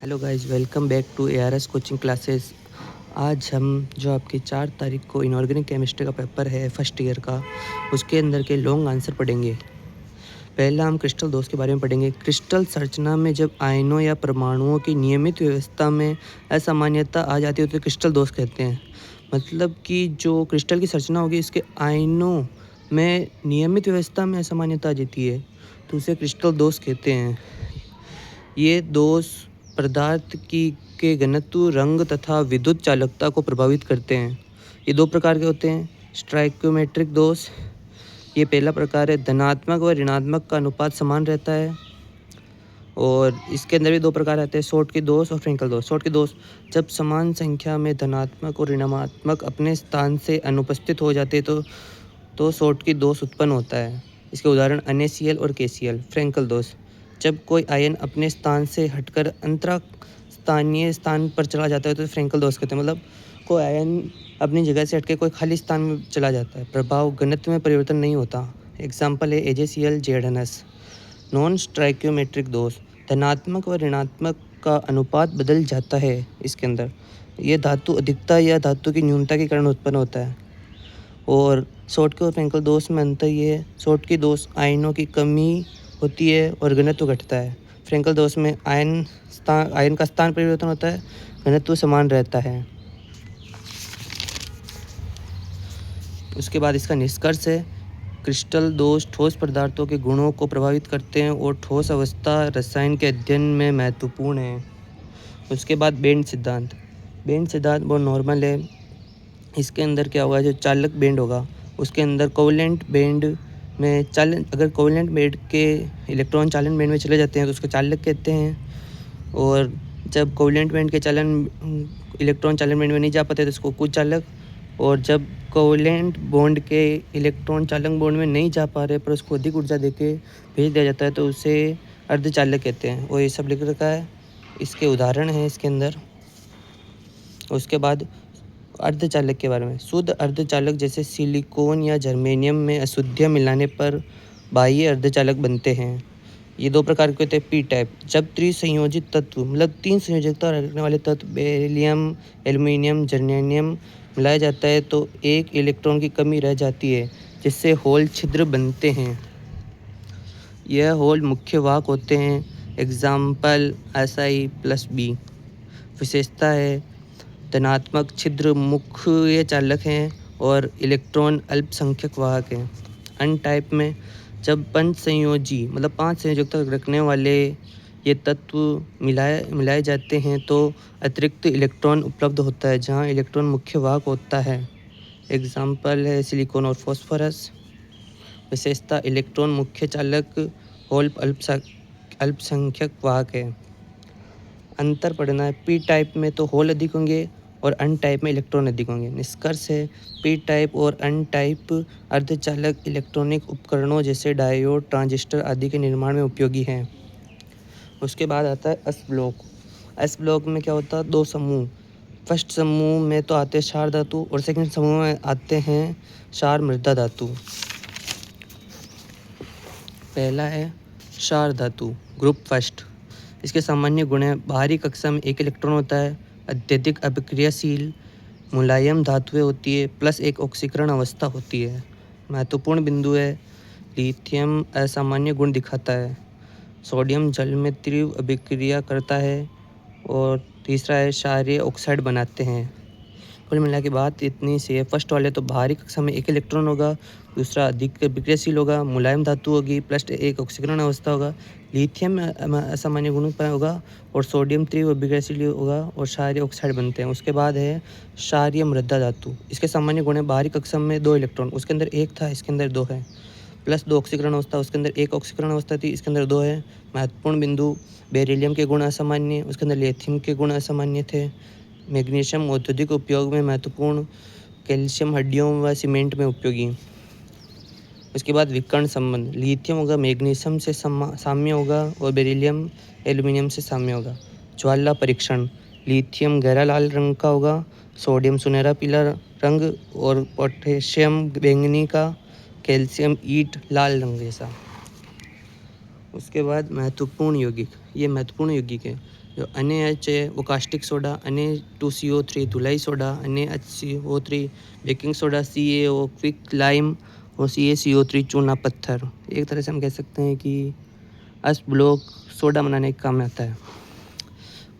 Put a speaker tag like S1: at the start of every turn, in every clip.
S1: Hello guys, welcome back to ARS coaching classes. आज हम जो आपकी 4 तारीख को इनऑर्गेनिक केमिस्ट्री का पेपर है फर्स्ट ईयर का, उसके अंदर के लॉन्ग आंसर पढ़ेंगे। पहला हम क्रिस्टल दोष के बारे में पढ़ेंगे। क्रिस्टल संरचना में जब आयनों या परमाणुओं की नियमित व्यवस्था में असामान्यता आ जाती है तो क्रिस्टल दोष कहते हैं। मतलब कि जो क्रिस्टल की संरचना होगी इसके आयनों में नियमित व्यवस्था में असामान्यता आ जाती है तो उसे क्रिस्टल दोष कहते हैं। ये दोष पदार्थ के घनत्व, रंग तथा विद्युत चालकता को प्रभावित करते हैं। ये 2 प्रकार के होते हैं। स्टोइकियोमेट्रिक दोष, ये पहला प्रकार है। धनात्मक व ऋणात्मक का अनुपात समान रहता है और इसके अंदर भी 2 प्रकार आते हैं, शॉर्टकी दोष और फ्रेंकल दोष। शॉर्टकी दोष, जब समान संख्या में धनात्मक और ऋणात्मक अपने स्थान से अनुपस्थित हो जाते तो शॉर्टकी दोष उत्पन्न होता है। इसके उदाहरण NaCl और KCl। फ्रेंकल दोष, जब कोई आयन अपने स्थान से हटकर अंतरा स्थानीय स्थान पर चला जाता है तो फ्रेंकल दोष कहते हैं। मतलब कोई आयन अपनी जगह से हटके कोई खाली स्थान में चला जाता है, प्रभाव घनत्व में परिवर्तन नहीं होता। एग्जाम्पल है AgCl ZnS। नॉन स्टोइकियोमेट्रिक दोष, धनात्मक व ऋणात्मक का अनुपात बदल जाता है। इसके अंदर यह धातु अधिकता या धातु की न्यूनता के कारण उत्पन्न होता है। और शॉर्टकी और फ्रेंकल दोष में अंतर ये है, शॉर्टकी दोष आयनों की कमी होती है और घनत्व घटता है। फ्रेंकल दोष में आयन का स्थान परिवर्तन होता है, घनत्व समान रहता है। उसके बाद इसका निष्कर्ष है, क्रिस्टल दोष ठोस पदार्थों के गुणों को प्रभावित करते हैं और ठोस अवस्था रसायन के अध्ययन में महत्वपूर्ण है। उसके बाद बैंड सिद्धांत बहुत नॉर्मल है। इसके अंदर क्या होगा, जो चालक बैंड होगा उसके अंदर कोवेलेंट बैंड में अगर कोवेलेंट बैंड के इलेक्ट्रॉन चालन बैंड में चले जाते हैं तो उसको चालक कहते हैं। और जब कोवेलेंट बैंड के इलेक्ट्रॉन चालन बैंड में नहीं जा पाते तो उसको कुचालक। और जब कोवेलेंट बॉन्ड के इलेक्ट्रॉन चालक बॉन्ड में नहीं जा पा रहे पर उसको अधिक ऊर्जा देके भेज दिया जाता है तो उसे अर्धचालक कहते हैं। और ये सब लिख रखा है, इसके उदाहरण हैं इसके अंदर। उसके बाद अर्धचालक के बारे में, शुद्ध अर्धचालक जैसे सिलिकॉन या जर्मेनियम में अशुद्धियाँ मिलाने पर बाह्य अर्धचालक बनते हैं। ये 2 प्रकार के होते हैं। पी टाइप, जब त्रिसंयोजित तत्व मतलब 3 संयोजकता रखने वाले तत्व बेरिलियम, एल्युमिनियम, जर्मेनियम मिलाया जाता है तो एक इलेक्ट्रॉन की कमी रह जाती है जिससे होल छिद्र बनते हैं। यह होल मुख्य वाहक होते हैं। Example Si+B। विशेषता है, धनात्मक छिद्र मुख्य चालक हैं और इलेक्ट्रॉन अल्पसंख्यक वाहक हैं। अन टाइप में, जब पंच संयोजी मतलब 5 संयोजकता रखने वाले ये तत्व मिलाए जाते हैं तो अतिरिक्त इलेक्ट्रॉन उपलब्ध होता है जहां इलेक्ट्रॉन मुख्य वाहक होता है। एग्जाम्पल है सिलिकॉन और फॉस्फोरस। विशेषता, इलेक्ट्रॉन मुख्य चालक, होल अल्पसंख्यक वाहक है। अंतर पढ़ना है, पी टाइप में तो होल अधिक होंगे और अन टाइप में इलेक्ट्रॉन अधिक होंगे। निष्कर्ष है, पी टाइप और अन टाइप अर्धचालक इलेक्ट्रॉनिक उपकरणों जैसे डायोड, ट्रांजिस्टर आदि के निर्माण में उपयोगी हैं। उसके बाद आता है एस ब्लॉक। एस ब्लॉक में क्या होता है, 2 समूह। फर्स्ट समूह में तो आते हैं क्षार धातु और सेकंड समूह में आते हैं क्षार मृदा धातु। पहला है क्षार धातु, ग्रुप फर्स्ट। इसके सामान्य गुण है, बाहरी कक्षा में 1 इलेक्ट्रॉन होता है, अत्यधिक अभिक्रियाशील, मुलायम धातुएं होती है, प्लस 1 ऑक्सीकरण अवस्था होती है। महत्वपूर्ण बिंदु है, लिथियम असामान्य गुण दिखाता है, सोडियम जल में तीव्र अभिक्रिया करता है और तीसरा है क्षारीय ऑक्साइड बनाते हैं। कुल मिला के बात इतनी सी है। फर्स्ट वाले तो बाहरी कक्षा में 1 इलेक्ट्रॉन होगा, दूसरा अधिक विक्रियाशील होगा, मुलायम धातु होगी, प्लस 1 ऑक्सीकरण अवस्था होगा, लिथियम असामान्य गुण होगा और सोडियम तीव्र विक्रियाशील होगा और क्षारीय ऑक्साइड बनते हैं। उसके बाद है क्षारीय मृदा धातु। इसके सामान्य गुण है, बाहरी कक्षा में 2 इलेक्ट्रॉन, उसके अंदर 1 था, इसके अंदर 2 है, प्लस 2 ऑक्सीकरण अवस्था, उसके अंदर 1 ऑक्सीकरण अवस्था थी, इसके अंदर 2 है। महत्वपूर्ण बिंदु, बेरिलियम के गुण असामान्य, उसके अंदर लिथियम के गुण असामान्य थे। मैग्नीशियम औद्योगिक उपयोग में महत्वपूर्ण, कैल्शियम हड्डियों व सीमेंट में उपयोगी। उसके बाद विकर्ण संबंध, लिथियम होगा मैग्नीशियम से साम्य होगा और बेरिलियम एल्युमिनियम से साम्य होगा। ज्वाला परीक्षण, लिथियम गहरा लाल रंग का होगा, सोडियम सुनहरा पीला रंग और पोटेशियम बैंगनी का, कैल्शियम ईंट लाल रंग जैसा। उसके बाद महत्वपूर्ण यौगिक, ये महत्वपूर्ण यौगिक है। जो NaH है वो कास्टिक सोडा, Na2CO3 धुलाई soda, NaHCO3 baking soda, CaO quick lime और CaCO3 चूना पत्थर। एक तरह से हम कह सकते हैं कि अष्ट ब्लॉक सोडा बनाने के काम में आता है।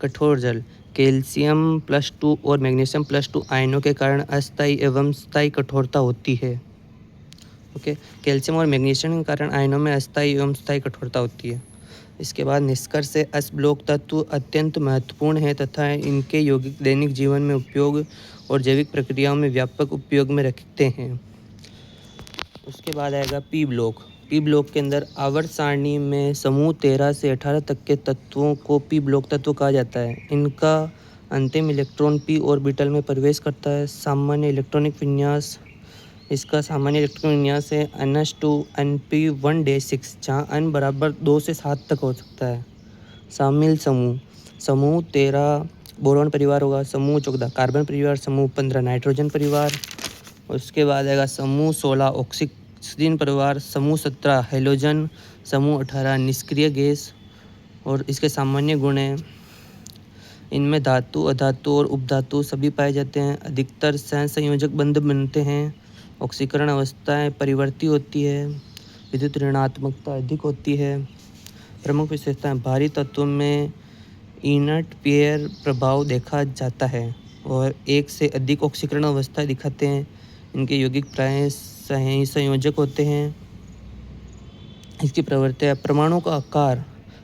S1: कठोर जल कैल्शियम +2 और मैग्नीशियम +2 आयनों के कारण अस्थायी एवं स्थायी कठोरता होती है। ओके, कैल्शियम और मैग्नीशियम के कारण आयनों में अस्थायी एवं स्थायी कठोरता होती है। इसके बाद निष्कर्ष से अष्ट ब्लॉक तत्व अत्यंत महत्वपूर्ण है तथा इनके यौगिक दैनिक जीवन में उपयोग और जैविक प्रक्रियाओं में व्यापक उपयोग में रखते हैं। उसके बाद आएगा पी ब्लॉक। पी ब्लॉक के अंदर आवर्त सारणी में समूह 13 से 18 तक के तत्वों को पी ब्लॉक तत्व कहा जाता है। इनका अंतिम इलेक्ट्रॉन पी ऑर्बिटल में प्रवेश करता है। सामान्य इलेक्ट्रॉनिक विन्यास इसका सामान्य इलेक्ट्रॉनिक विन्यास है NH2 NP1-6 जहाँ N बराबर 2 से 7 तक हो सकता है। शामिल समूह 13 बोरॉन परिवार होगा, समूह 14 कार्बन परिवार, समूह 15 नाइट्रोजन परिवार। उसके बाद आएगा समूह 16 ऑक्सीजन परिवार, समूह 17 हेलोजन, समूह 18 निष्क्रिय गैस। और इसके सामान्य गुण हैं, इनमें धातु, अधातु और उपधातु सभी पाए जाते हैं। अधिकतर सहसंयोजक बंध बनते हैं। ऑक्सीकरण अवस्थाएं परिवर्ती होती है। विद्युत ऋणात्मकता अधिक होती है। प्रमुख विशेषताएं, भारी तत्वों में इनर्ट पेयर प्रभाव देखा जाता है और एक से अधिक ऑक्सीकरण अवस्थाएं दिखाते हैं। इनके यौगिक प्रायः संयोजक होते हैं। इसकी प्रवृत्ति, परमाणु का आकार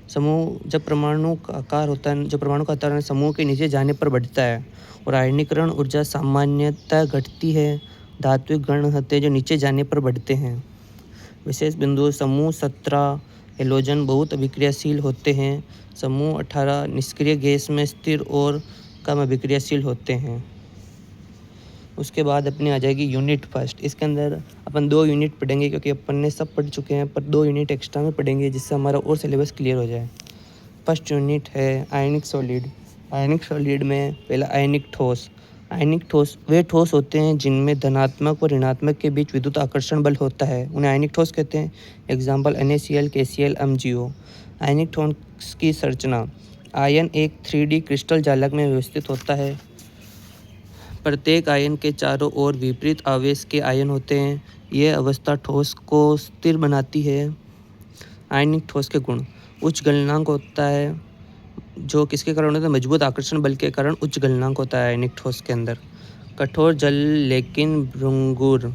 S1: समूह जब परमाणु का आकार होता है, जब परमाणु का आकार समूह के नीचे जाने पर बढ़ता है और आयनीकरण ऊर्जा सामान्यतः घटती है। धात्विक गण होते हैं जो नीचे जाने पर बढ़ते हैं। विशेष बिंदु, समूह 17 हेलोजन बहुत अभिक्रियाशील होते हैं। समूह 18 निष्क्रिय गैस में स्थिर और कम अभिक्रियाशील होते हैं। उसके बाद अपनी आ जाएगी यूनिट फर्स्ट। इसके अंदर अपन 2 यूनिट पढ़ेंगे क्योंकि अपन ने सब पढ़ चुके हैं, पर 2 यूनिट एक्स्ट्रा में पढ़ेंगे जिससे हमारा और सिलेबस क्लियर हो जाए। फर्स्ट यूनिट है आयनिक सॉलिड। आयनिक सॉलिड में पहला आयनिक ठोस। आयनिक ठोस वे ठोस होते हैं जिनमें धनात्मक और ऋणात्मक के बीच विद्युत आकर्षण बल होता है, उन्हें आयनिक ठोस कहते हैं। Example NaCl, KCl, MgO। आयनिक ठोस की संरचना, आयन एक 3D क्रिस्टल जालक में व्यवस्थित होता है। प्रत्येक आयन के चारों ओर विपरीत आवेश के आयन होते हैं। यह अवस्था ठोस को स्थिर बनाती है। आयनिक ठोस के गुण, उच्च गलनांक होता है, जो किसके कारण होता है, मजबूत आकर्षण बल के कारण उच्च गलनांक होता है आयनिक ठोस के अंदर। कठोर जल लेकिन भंगुर,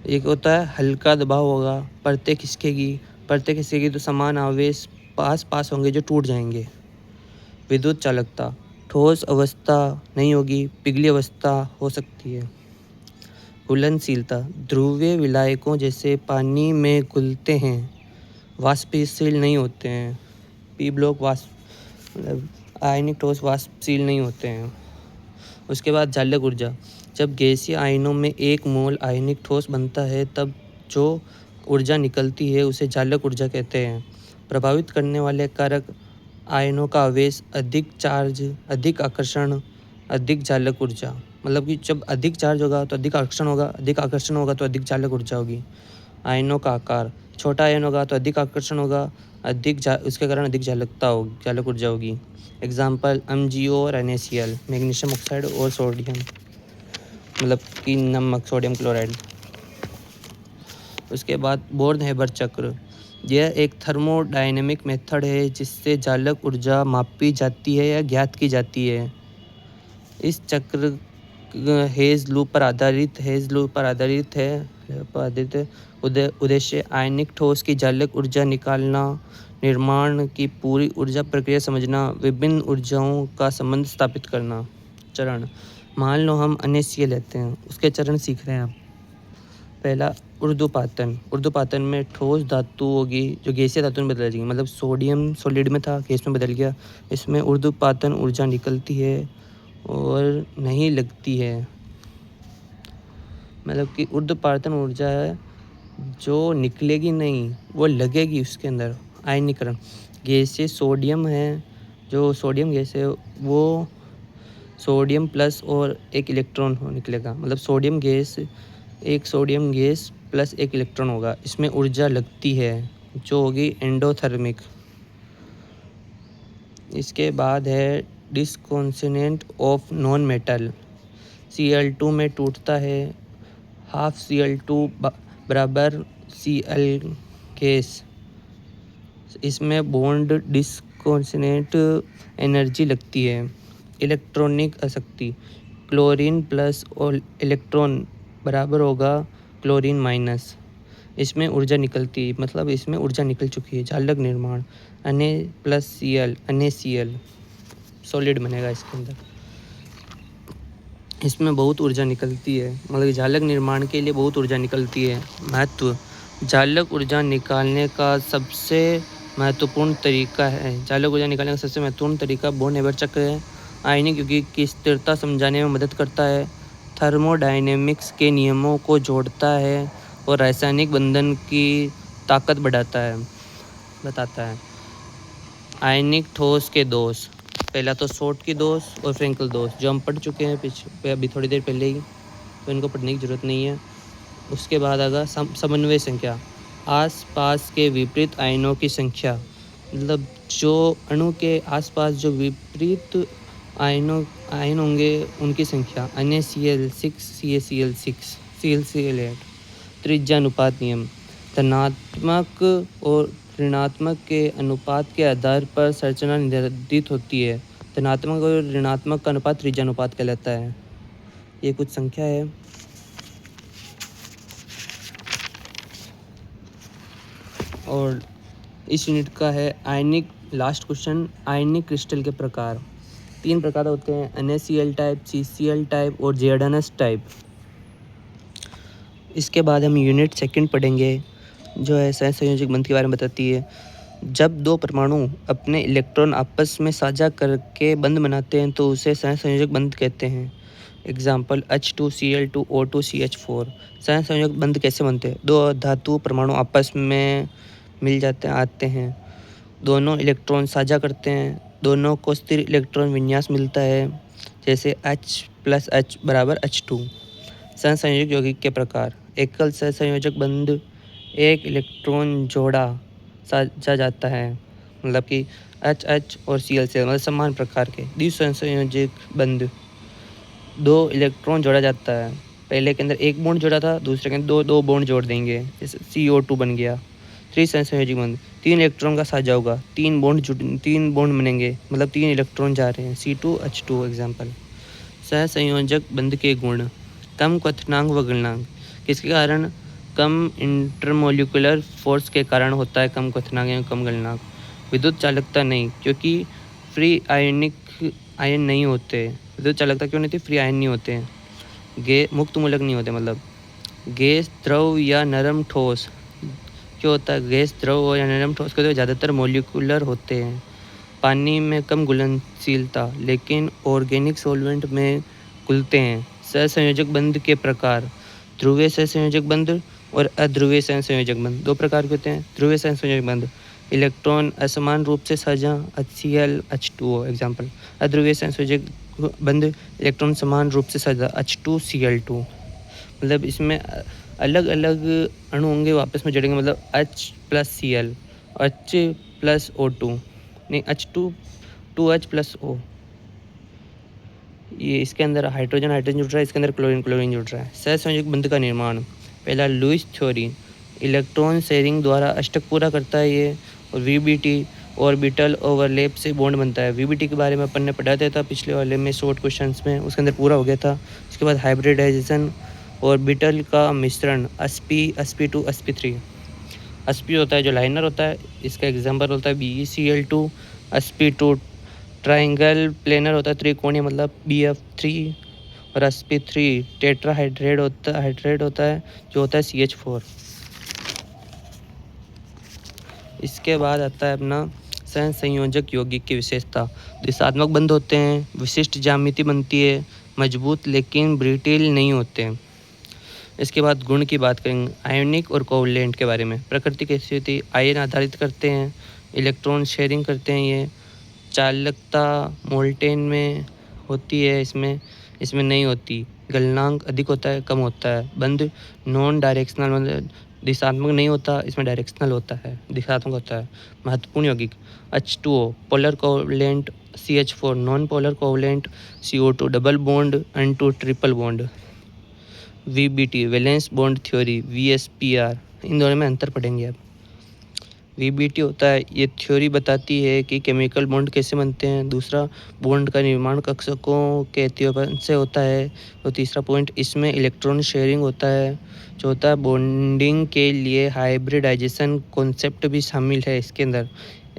S1: एक होता है हल्का दबाव होगा, परतें खिसकेगी तो समान आवेश पास होंगे जो टूट जाएंगे। विद्युत चालकता, ठोस अवस्था नहीं होगी, पिघली अवस्था हो सकती है। घुलनशीलता, ध्रुवीय विलायकों जैसे पानी में घुलते हैं, वाष्पशील नहीं होते हैं। पी ब्लॉक आयनिक ठोस वाष्पशील नहीं होते हैं। उसके बाद जालक ऊर्जा, जब गैसीय आयनों में 1 मोल आयनिक ठोस बनता है तब जो ऊर्जा निकलती है उसे जालक ऊर्जा कहते हैं। प्रभावित करने वाले कारक आयनों का आवेश, अधिक चार्ज, अधिक आकर्षण, अधिक जालक ऊर्जा। मतलब कि जब अधिक चार्ज होगा तो अधिक आकर्षण होगा, अधिक आकर्षण होगा तो अधिक जालक ऊर्जा होगी। आयनों का आकार, छोटा आयन होगा तो अधिक आकर्षण होगा, उसके कारण अधिक जालक ऊर्जा होगी। एग्जाम्पल MgO और NaCl, मैग्नीशियम ऑक्साइड और सोडियम, मतलब कि नमक, सोडियम क्लोराइड। उसके बाद बोर्न-हेबर चक्र, यह एक थर्मोडायनेमिक मेथड है जिससे जालक ऊर्जा मापी जाती है या ज्ञात की जाती है। इस चक्र हेज़ लूप पर आधारित है। उद्देश्य आयनिक ठोस की जालक ऊर्जा निकालना, निर्माण की पूरी ऊर्जा प्रक्रिया समझना, विभिन्न ऊर्जाओं का संबंध स्थापित करना। चरण, मान लो हम NaCl लेते हैं, उसके चरण सीख रहे हैं आप। पहला ऊर्ध्वपातन में ठोस धातु होगी जो गैसीय धातु में बदल जाएगी, मतलब सोडियम सॉलिड में था, गैस में बदल गया। इसमें ऊर्ध्वपातन ऊर्जा निकलती है और नहीं लगती है, मतलब कि ऊर्ध्वपातन ऊर्जा है जो निकलेगी नहीं, वो लगेगी उसके अंदर। आयनीकरण, गैसीय सोडियम है, जो सोडियम गैस है वो सोडियम प्लस और एक इलेक्ट्रॉन निकलेगा, मतलब सोडियम गैस प्लस एक इलेक्ट्रॉन होगा। इसमें ऊर्जा लगती है जो होगी एंडोथर्मिक। इसके बाद है डिस्कॉन्टिनेंट ऑफ नॉन मेटल। Cl2 में टूटता है, हाफ Cl2 बराबर Cl गैस। इसमें बॉन्ड डिस्कॉन्टिनेंट एनर्जी लगती है। इलेक्ट्रॉनिक आसक्ति, क्लोरीन प्लस और इलेक्ट्रॉन बराबर होगा क्लोरीन माइनस। इसमें ऊर्जा निकलती है, मतलब इसमें ऊर्जा निकल चुकी है। चालक निर्माण, Na plus Cl, NaCl solid बनेगा इसके अंदर। इसमें बहुत ऊर्जा निकलती है, मतलब जालक निर्माण के लिए बहुत ऊर्जा निकलती है। महत्व, जालक ऊर्जा निकालने का सबसे महत्वपूर्ण तरीका है। जालक ऊर्जा निकालने का सबसे महत्वपूर्ण तरीका बोर्न-हेबर चक्र है। आयनिक यौगिक की स्थिरता समझाने में मदद करता है, थर्मोडायनेमिक्स के नियमों को जोड़ता है और रासायनिक बंधन की ताकत बताता है। आयनिक ठोस के दोष, पहला तो शॉर्ट की दोष और फ्रेंकल दोष, जो हम पढ़ चुके हैं पीछे अभी थोड़ी देर पहले ही, तो इनको पढ़ने की ज़रूरत नहीं है। उसके बाद आगा समन्वय संख्या, आसपास के विपरीत आयनों की संख्या, मतलब जो अणु के आसपास जो विपरीत आयन होंगे उनकी संख्या। NaCl6, CaCl6, ClCl8। त्रिज्या अनुपात नियम, धनात्मक और ऋणात्मक के अनुपात के आधार पर संरचना निर्धारित होती है। धनात्मक और ऋणात्मक का अनुपात त्रिज्या अनुपात कहलाता है। ये कुछ संख्या है। और इस यूनिट का है आयनिक, लास्ट क्वेश्चन, आयनिक क्रिस्टल के प्रकार। 3 प्रकार होते हैं, NaCl टाइप, CCl टाइप और ZnS टाइप। इसके बाद हम यूनिट सेकंड पढ़ेंगे, जो है सहसंयोजक बंध के बारे में बताती है। जब 2 परमाणु अपने इलेक्ट्रॉन आपस में साझा करके बंध बनाते हैं तो उसे सहसंयोजक बंध कहते हैं। Example H2Cl2 O2CH4। सहसंयोजक बंध कैसे बनते हैं? 2 धातु परमाणु आपस में मिल जाते आते हैं, दोनों इलेक्ट्रॉन साझा करते हैं, दोनों को स्थिर इलेक्ट्रॉन विन्यास मिलता है, जैसे H + H बराबर H2। सहसंयोजक यौगिक के प्रकार, एकल सहसंयोजक बंध, एक इलेक्ट्रॉन जोड़ा साझा जाता है, मतलब कि HH और Cl मतलब समान प्रकार के। द्विसहसंयोजक बंध, 2 इलेक्ट्रॉन जोड़ा जाता है, पहले के अंदर 1 बॉन्ड जोड़ा था, दूसरे के अंदर 2 बॉन्ड जोड़ देंगे, जैसे CO2 बन गया। त्रिसहसंयोजक बंध, 3 इलेक्ट्रॉन का साझा होगा, 3 बॉन्ड बनेंगे, मतलब 3 इलेक्ट्रॉन जा रहे हैं, C2H2 एग्जाम्पल। सहसंयोजक बंध के गुण, कम क्वथनांक व गलनांक, किसके कारण? कम इंटरमोलिकुलर फोर्स के कारण होता है कम क्वथनांक या कम गलनांक। विद्युत चालकता नहीं, क्योंकि फ्री आयन नहीं होते। विद्युत चालकता क्यों नहीं होती? फ्री आयन नहीं होते हैं, मुक्त मूलक नहीं होते। मतलब गैस, द्रव या नरम ठोस क्यों होता है? गैस, द्रव या नरम ठोस के तो ज़्यादातर मोलिकुलर होते हैं। पानी में कम घुलनशीलता, लेकिन ऑर्गेनिक सॉल्वेंट में घुलते हैं। सहसंयोजक बंध के प्रकार, ध्रुवीय सहसंयोजक बंध और अध्रुवीय सहसंयोजक बंध 2 प्रकार के होते हैं। ध्रुवीय सहसंयोजक बंध, इलेक्ट्रॉन असमान रूप से साझा, HCl H2O एग्जाम्पल। अध्रुवीय सहसंयोजक बंध, इलेक्ट्रॉन समान रूप से साझा, H2Cl2। मतलब इसमें अलग अलग अणु होंगे, आपस में जुड़ेंगे, मतलब H + Cl, H + O2, नहीं H2 2H + O। ये इसके अंदर हाइड्रोजन जुड़ रहा है, इसके अंदर क्लोरीन जुड़ रहा है। सहसंयोजक बंध का निर्माण, पहला लुईस थ्योरी, इलेक्ट्रॉन शेयरिंग द्वारा अष्टक पूरा करता है ये। और VBT, ऑर्बिटल ओवरलैप से बॉन्ड बनता है। VBT के बारे में अपन ने पढ़ा था पिछले वाले में शॉर्ट क्वेश्चंस में, उसके अंदर पूरा हो गया था। उसके बाद हाइब्रिडाइजेशन, ऑर्बिटल का मिश्रण, sp2 sp3। sp होता है जो लाइनर होता है, इसका एग्जाम्पल होता है BeCl2। sp2 ट्राइंगल प्लेनर होता है, त्रिकोणीय, मतलब BF3। और sp3 टेट्राहाइड्रेट होता है, जो होता है CH4। इसके बाद आता है अपना सहसंयोजक यौगिक की विशेषता। दिशात्मक बंध होते हैं, विशिष्ट ज्यामिति बनती है, मजबूत लेकिन ब्रिटिल नहीं होते हैं। इसके बाद गुण की बात करेंगे, आयनिक और कोवलेंट के बारे में। प्रकृति कैसी होती है? आयन आधारित करते हैं, इलेक्ट्रॉन शेयरिंग करते हैं ये। चालकता मोल्टेन में होती है, इसमें नहीं होती। गलनांक अधिक होता है, कम होता है। बंध नॉन डायरेक्शनल, मतलब दिशात्मक नहीं होता, इसमें डायरेक्शनल होता है, दिशात्मक होता है। महत्वपूर्ण यौगिक H2O polar covalent, CH4 non polar covalent, CO2 double bond, N2 triple bond. VBT valence bond theory, VSPR इन दोनों में अंतर पढ़ेंगे अब। VBT होता है, ये थ्योरी बताती है कि केमिकल बॉन्ड कैसे बनते हैं। दूसरा, बॉन्ड का निर्माण कक्षकों के अतिपन से होता है। तो तीसरा पॉइंट, इसमें इलेक्ट्रॉन शेयरिंग होता है। चौथा, बॉन्डिंग के लिए हाइब्रिडाइजेशन कॉन्सेप्ट भी शामिल है इसके अंदर।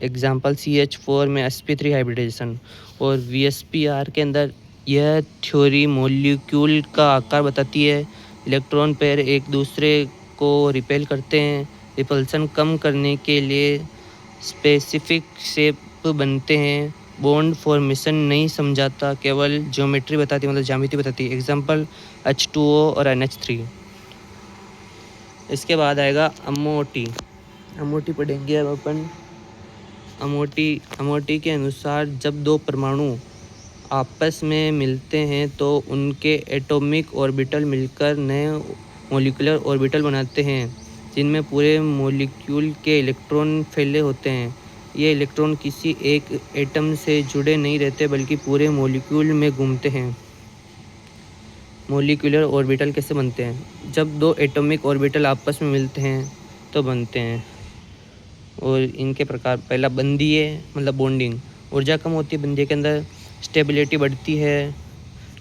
S1: एग्जाम्पल CH4 में sp3 हाइब्रिडाइजेशन। और VSPR के अंदर यह थ्योरी मॉलिक्यूल का आकार बताती है। इलेक्ट्रॉन पेयर एक दूसरे को रिपेल करते हैं। रिपल्सन कम करने के लिए स्पेसिफिक शेप बनते हैं। बॉन्ड फॉर्मेशन नहीं समझाता, केवल ज्योमेट्री बताती, मतलब ज्यामिति बताती है। एग्जाम्पल H2O और NH3। इसके बाद आएगा अमोटी। अमोटी पढ़ेंगे अब अपन। अमोटी के अनुसार जब दो परमाणु आपस में मिलते हैं तो उनके एटॉमिक ऑर्बिटल मिलकर नए मॉलिक्यूलर ऑर्बिटल बनाते हैं, जिनमें पूरे मॉलिक्यूल के इलेक्ट्रॉन फैले होते हैं। ये इलेक्ट्रॉन किसी एक एटम से जुड़े नहीं रहते, बल्कि पूरे मॉलिक्यूल में घूमते हैं। मॉलिक्यूलर ऑर्बिटल कैसे बनते हैं? जब दो एटॉमिक ऑर्बिटल आपस में मिलते हैं तो बनते हैं। और इनके प्रकार, पहला बंधीय मतलब बॉन्डिंग। ऊर्जा कम होती है बंधीय के अंदर, स्टेबिलिटी बढ़ती है।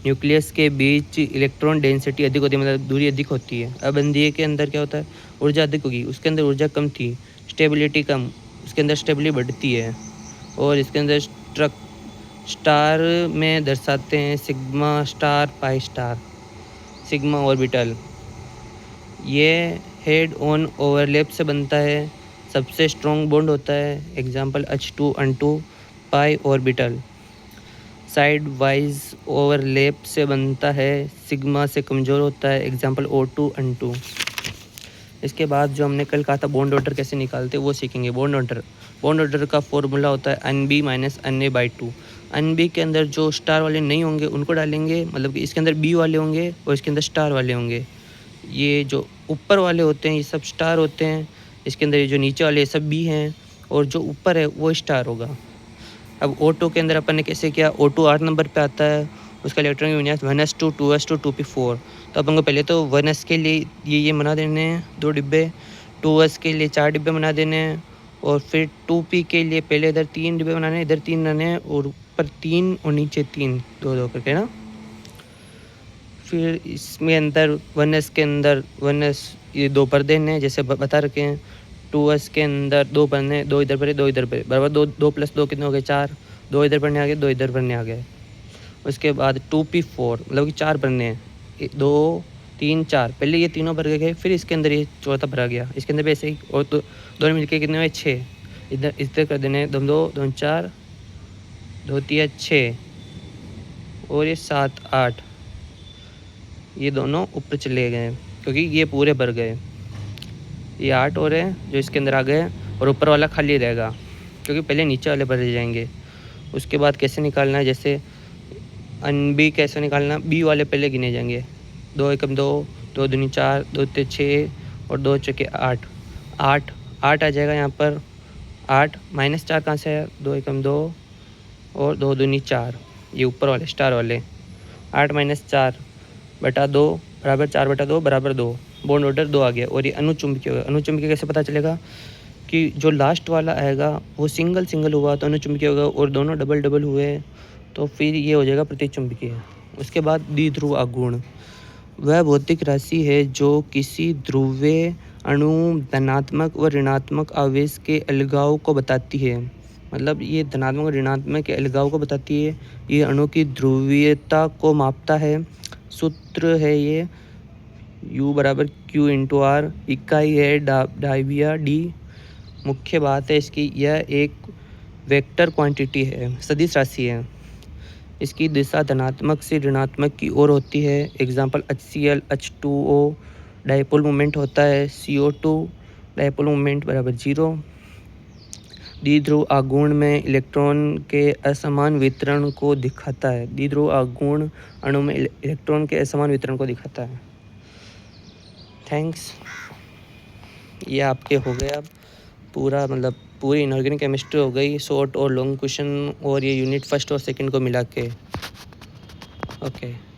S1: न्यूक्लियस के बीच इलेक्ट्रॉन डेंसिटी अधिक होती है, मतलब दूरी अधिक होती है। अबंधीय के अंदर क्या होता है? ऊर्जा अधिक होगी, उसके अंदर ऊर्जा कम थी, स्टेबिलिटी कम, उसके अंदर स्टेबिलिटी बढ़ती है। और इसके अंदर स्टार में दर्शाते हैं sigma star, pi star. Sigma orbital ये हेड ऑन ओवरलैप से बनता है, सबसे स्ट्रॉन्ग बॉन्ड होता है। एग्जाम्पल H2N2 पाई ऑर्बिटल। साइड वाइज ओवरलैप से बनता है, सिग्मा से कमज़ोर होता है। Example O2N2। इसके बाद जो हमने कल कहा था बॉन्ड ऑर्डर कैसे निकालते हैं वो सीखेंगे। बॉन्ड ऑर्डर का फॉर्मूला होता है NB - NA/2। NB के अंदर जो स्टार वाले नहीं होंगे उनको डालेंगे, मतलब कि इसके अंदर B वाले होंगे और इसके अंदर स्टार वाले होंगे। ये जो ऊपर वाले होते हैं ये सब स्टार होते हैं, इसके अंदर ये जो नीचे वाले ये सब B हैं, और जो ऊपर है वो स्टार होगा। अब O2 के अंदर अपन ने कैसे किया? O2 8 नंबर पे आता है, उसका इलेक्ट्रॉन का विन्यास 1s2 2s2 2p4। तो अपन को पहले तो 1s के लिए ये बना देने हैं 2 डिब्बे, 2s के लिए 4 डिब्बे बना देने हैं, और फिर 2p के लिए पहले इधर 3 डिब्बे बनाने हैं, इधर 3 बनाने हैं, और ऊपर 3 और नीचे 3, 2 करके ना। फिर इसमें अंदर 1s के अंदर 1s ये 2 पर्दे हैं जैसे बता रखे हैं। 2s के अंदर 2 पन्ने, 2 इधर पड़े 2 इधर पड़े, बराबर 2 + 2 कितने हो गए? 4। 2 इधर पढ़ने आ गए, 2 इधर पढ़ने आ गए। उसके बाद 2p4 मतलब कि 4 पढ़ने हैं, 2 3 4। पहले ये तीनों भर गए, फिर इसके अंदर ये चौथा भरा गया। इसके अंदर भी ऐसे ही, और तो दोनों मिलके कितने हुए? 6। इधर कर देने 2 2 4 2 3 6, और ये 7 8। ये दोनों ऊपर चले गए क्योंकि ये पूरे भर गए। ये 8 और है जो इसके अंदर आ गए, और ऊपर वाला खाली रहेगा क्योंकि पहले नीचे वाले भरे जाएंगे। उसके बाद कैसे निकालना है? जैसे NB कैसे निकालना? B वाले पहले गिने जाएंगे। 2 एकम 2, 2 दूनी 4, 2 ते 6, और 2 चौके 8। 8 आ जाएगा यहाँ पर। 8 -4 कहाँ से आया? 2 एकम 2 और 2 दूनी 4, ये ऊपर वाले स्टार वाले। 8 - 4 बटा 2 बराबर 4 बटा 2 बराबर 2। बॉन्ड ऑर्डर 2 आ गया। और ये अनुचुंबकीय होगा। अनुचुंबकीय कैसे पता चलेगा? कि जो लास्ट वाला आएगा वो सिंगल हुआ तो अनुचुंबकीय होगा, और दोनों डबल हुए तो फिर ये हो जाएगा प्रतिचुंबकीय। उसके बाद द्विध्रुव आघूर्ण, वह भौतिक राशि है जो किसी ध्रुवीय अणु धनात्मक व ऋणात्मक आवेश के अलगाव को बताती है। मतलब ये धनात्मक और ऋणात्मक के अलगाव को बताती है। ये अणु की ध्रुवीयता को मापता है। सूत्र है ये U = Q × R। इकाई है डायविया D। मुख्य बात है इसकी, यह एक वेक्टर क्वांटिटी है, सदिश राशि है। इसकी दिशा धनात्मक से ऋणात्मक की ओर होती है। Example HCl H2O dipole moment होता है। CO2 dipole moment = 0। द्विध्रुव आघूर्ण में इलेक्ट्रॉन के असमान वितरण को दिखाता है। द्विध्रुव आघूर्ण अणु में इलेक्ट्रॉन के असमान वितरण को दिखाता है। थैंक्स। ये आपके हो गए अब पूरा, मतलब पूरी इनऑर्गेनिक केमिस्ट्री हो गई, शॉर्ट और लॉन्ग क्वेश्चन, और ये यूनिट फर्स्ट और सेकंड को मिला के। ओके।